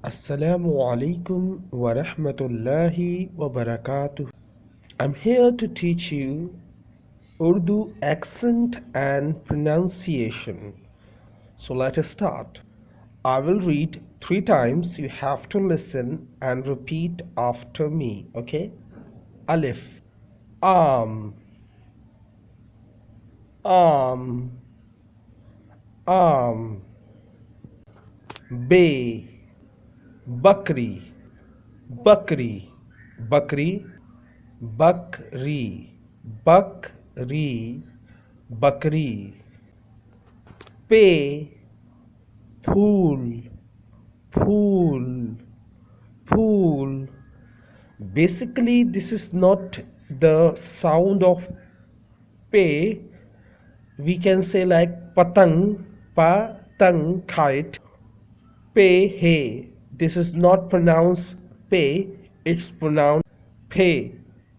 Assalamu alaikum wa rahmatullahi wa barakatuh. I'm here to teach you Urdu accent and pronunciation. So let us start. I will read 3 times. You have to listen and repeat after me. Okay? Alif. Am. Am. Am. Bay. Bakri. Bakri. Bakri. Bakri. Bakri. Bakri. Pay. Pool. Pool. Pool. Basically, this is not the sound of pay. We can say like patang, patang, kite, pay, hey. This is not pronounced pay, it's pronounced pay,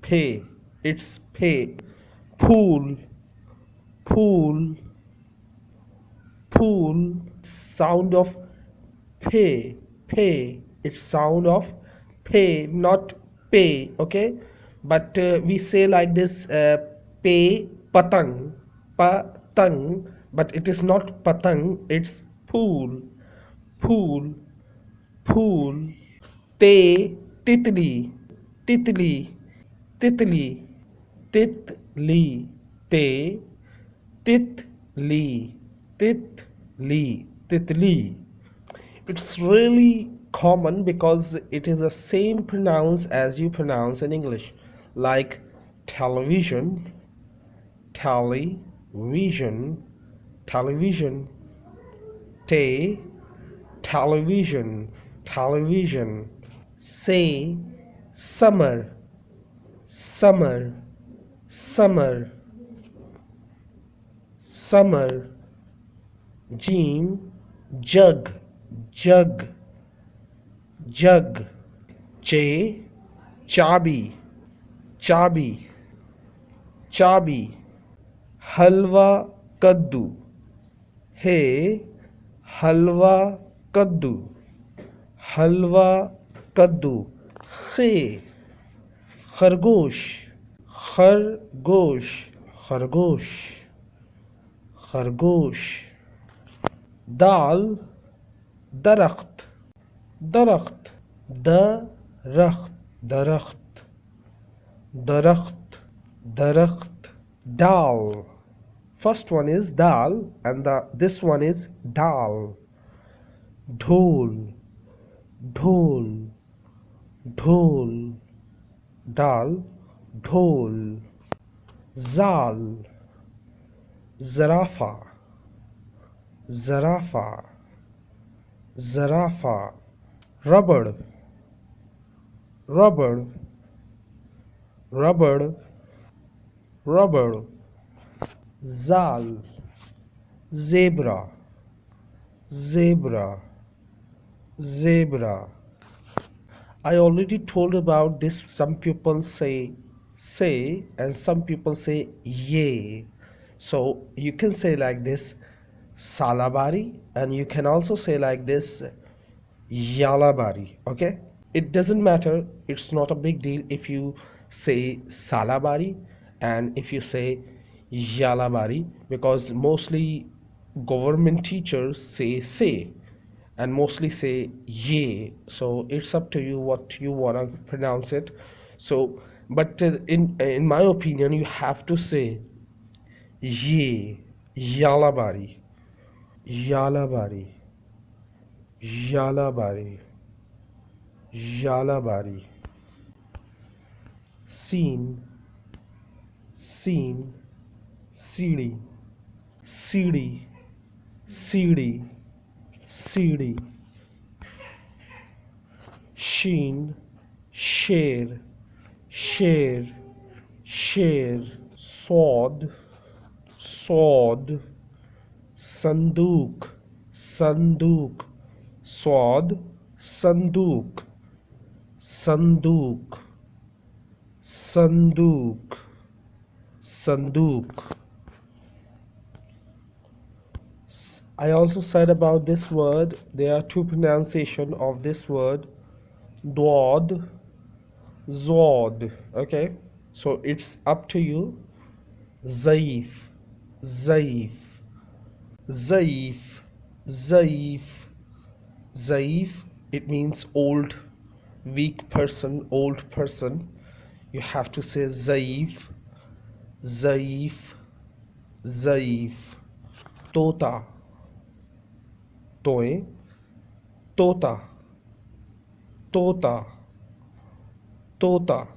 pay. It's pay. Pool, pool, pool. Sound of pay, pay. It's sound of pay, not pay. Okay, but we say like this: pay patang, patang. But it is not patang. It's pool, pool, pool. Te, titli, titli, titli, titli. Te, titli, titli, titli. It's really common because it is the same pronounce as you pronounce in English, like television, television, television, te, television, television. Say, summer, summer, summer, summer. Jim, jug, jug, jug. J, chabi, chabi, chabi. Halwa kaddu. Hey, halwa kaddu, halwa kaddu. Khe, खरगोश, खरगोश, खरगोश, खरगोश. दाल, दरख्त, दरख्त, दरख्त, दरख्त, दरख्त, दरख्त. Dal. First one is dal and this one is dal. Dhol, dhol, dhol. Dal, dhol. Zal, zarafa, zarafa, zarafa. Rubber, rubber, rubber, rubber. Zal, zebra, zebra, zebra. I already told about this. Some people say and some people say ye. So you can say like this salabari and you can also say like this yalabari. Okay, it doesn't matter, it's not a big deal if you say salabari and if you say yalabari, because mostly government teachers say and mostly say ye, so it's up to you what you want to pronounce it. So but in my opinion you have to say ye, yalabari, yalabari, yalabari, yalabari. Scene, scene, cd, cd, cd, cd. Sheen, share, share, share. Sword, sword. Sanduk, sanduk. Sword, sanduk, sanduk, sanduk, sanduk. I also said about this word, there are two pronunciation of this word, dwad, zwad. Okay, so it's up to you. Zaif, zaif, zaif, zaif, zaif. It means old, weak person, old person. You have to say zaif, zaif, zaif. Tota, toe, tota, tota, tota.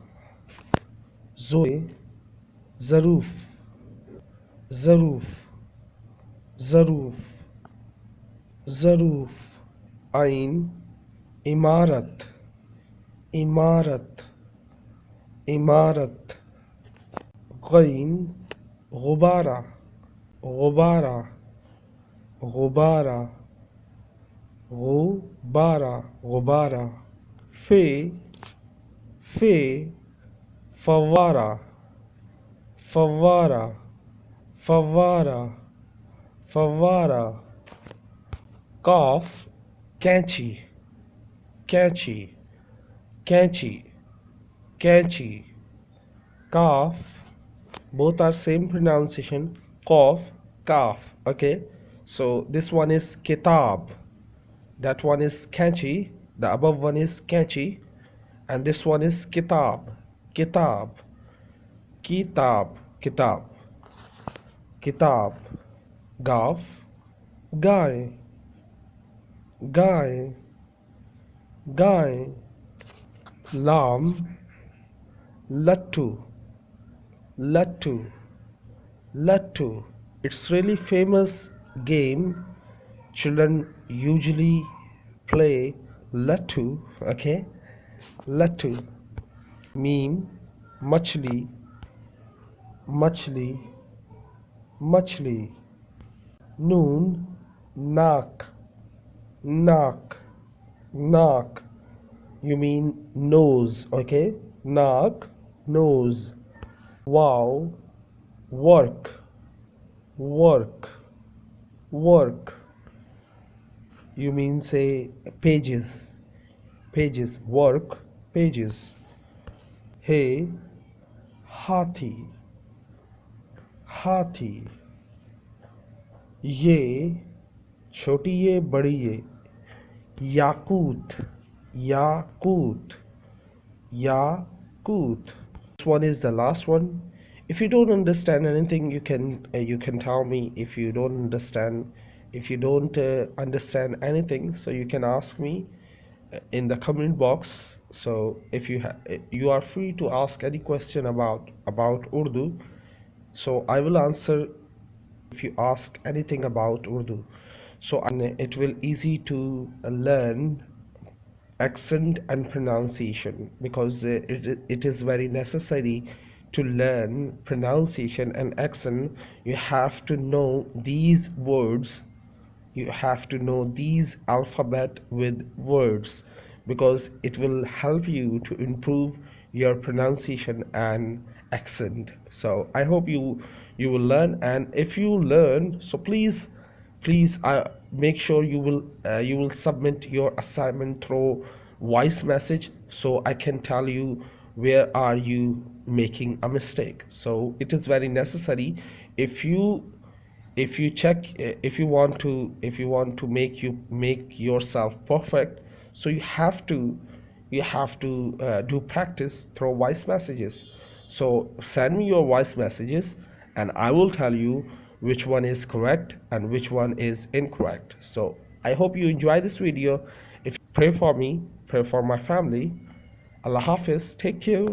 Zoe, zaroof, zaroof, zaroof, zaroof. Ain, imarat, imarat, imarat. Ghain, gubara, gubara, gubara, gubara, gubara. Fe, fe, fawara, fawara, fawara, fawara. Kaf, कैंची, कैंची, कैंची, कैंची. Kaf, both are same pronunciation. Qaf, kaf. Okay, so this one is kitab, that one is कैंची, the above one is कैंची, and this one is kitab, kitab, kitab, kitab, kitab. Gaf, guy, guy, guy. Lam, lattu, lattu, lattu. It's really famous game. Children usually play lattu. Okay, lattu. Meme, machli, machli, machli. Noon, nak, nak, nak. You mean nose. Okay, nak, nose. Wow, work, work, work. You mean say pages, pages, work, pages. Hey, hathi, hathi. ये, छोटी ये, बड़ी ये. Yakut, yakut, yakut. This one is the last one. If you don't understand anything, you can tell me. If you don't understand, if you don't understand anything, so you can ask me in the comment box. So if you are free to ask any question about Urdu, so I will answer if you ask anything about Urdu. So it will easy to learn accent and pronunciation, because it is very necessary to learn pronunciation and accent. You have to know these words, you have to know these alphabet with words, because it will help you to improve your pronunciation and accent. So I hope you will learn, and if you learn, so please make sure you will submit your assignment through voice message, so I can tell you where are you making a mistake. So it is very necessary. If you check, if you want to make yourself perfect, so you have to do practice through voice messages. So send me your voice messages, and I will tell you which one is correct and which one is incorrect. So I hope you enjoy this video. If you pray for me, pray for my family. Allah Hafiz, take care.